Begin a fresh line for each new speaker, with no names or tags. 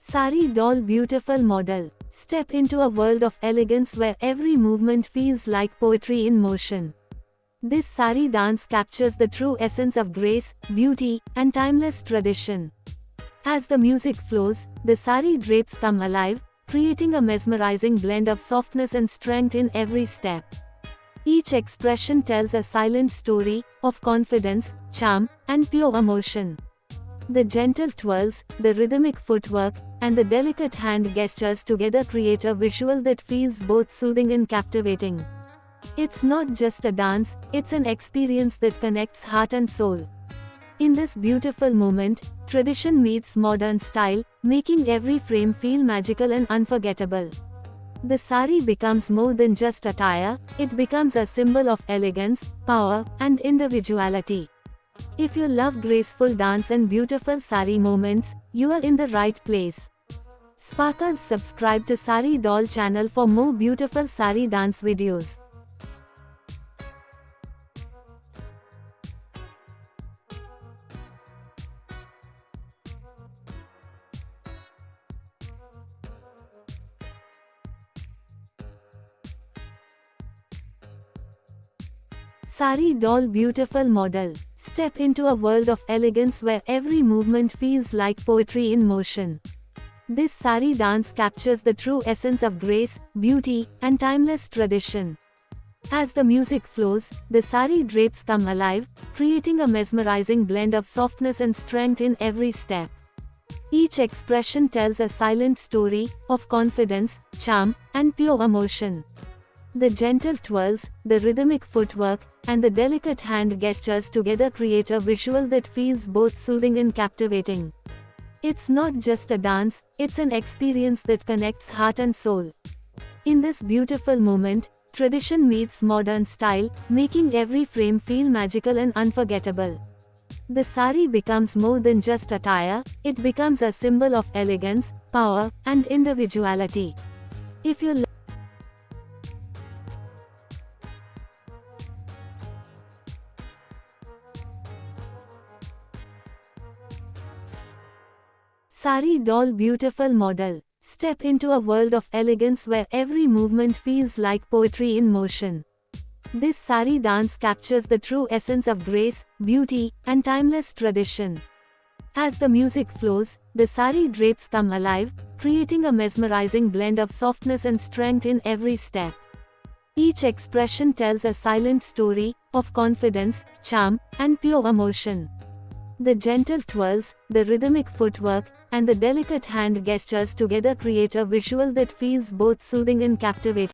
Sari doll beautiful model. Step into a world of elegance where every movement feels like poetry in motion. This sari dance captures the true essence of grace, beauty, and timeless tradition. As the music flows, the sari drapes come alive, creating a mesmerizing blend of softness and strength in every step. Each expression tells a silent story of confidence, charm, and pure emotion. The gentle twirls, the rhythmic footwork, and the delicate hand gestures together create a visual that feels both soothing and captivating. It's not just a dance, it's an experience that connects heart and soul. In this beautiful moment, tradition meets modern style, making every frame feel magical and unforgettable. The sari becomes more than just attire, it becomes a symbol of elegance, power, and individuality. If you love graceful dance and beautiful sari moments, you are in the right place. Sparkles, subscribe to Sari Doll channel for more beautiful sari dance videos. Sari doll beautiful model. Step into a world of elegance where every movement feels like poetry in motion. This sari dance captures the true essence of grace, beauty, and timeless tradition. As the music flows, the sari drapes come alive, creating a mesmerizing blend of softness and strength in every step. Each expression tells a silent story of confidence, charm, and pure emotion. The gentle twirls, the rhythmic footwork, and the delicate hand gestures together create a visual that feels both soothing and captivating. It's not just a dance, it's an experience that connects heart and soul. In this beautiful moment, tradition meets modern style, making every frame feel magical and unforgettable. The sari becomes more than just attire, it becomes a symbol of elegance, power, and individuality. If you Sari doll beautiful model. Step into a world of elegance where every movement feels like poetry in motion. This sari dance captures the true essence of grace, beauty, and timeless tradition. As the music flows, the sari drapes come alive, creating a mesmerizing blend of softness and strength in every step. Each expression tells a silent story of confidence, charm, and pure emotion. The gentle twirls, the rhythmic footwork, and the delicate hand gestures together create a visual that feels both soothing and captivating.